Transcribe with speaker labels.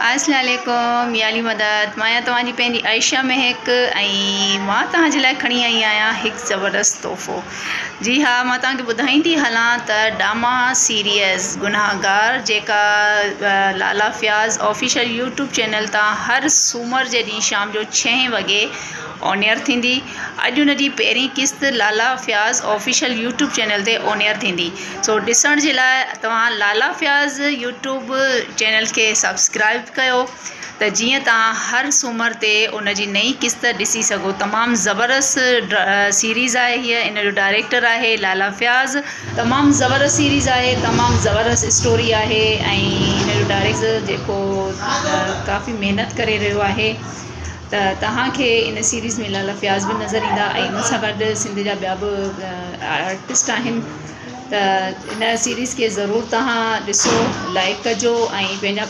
Speaker 1: अस्सलाम वालेकुम याली मदद मां तव्हांजी पंहिंजी आयशा महक ऐं मां तव्हांजे लाइ खणी आई आहियां हिकु ज़बरदस्त तोहफ़ो। जी हा, मां तव्हांखे ॿुधाईंदी हलां त ड्रामा सीरीज़ गुनाहगार जेका लाला फयाज़ ऑफिशियल यूट्यूब चैनल तां हर सूमर जे ॾींहुं शाम जो 6 वॻे ऑन एयर थींदी। अॼु उन जी पहिरीं क़िस्त लाला फयाज़ ऑफिशियल यूट्यूब चैनल ते ऑन एयर थींदी। सो ॾिसण जे लाइ तव्हां लाला फयाज़ यूट्यूब चैनल खे सब्सक्राइब कयो त जीअं तव्हां हर सूमर ते उन जी नई क़िस्त ॾिसी सघो। तमामु ज़बरदस्त सीरीज़ आहे हीअ। इन जो डायरेक्टर आहे लाला फयाज़। तमामु ज़बरदस्त सीरीज़ आहे, तमामु ज़बरदस्त स्टोरी आहे ऐं इन जो डायरेक्टर जेको काफ़ी महिनत करे रहियो आहे। त तव्हांखे इन सीरीज़ में लाला फयाज़ बि नज़र ईंदा ऐं इन सां गॾु सिंध जा ॿिया बि आर्टिस्ट आहिनि। त इन सीरीज़ खे ज़रूरु तव्हां ॾिसो, लाइक कजो ऐं पंहिंजा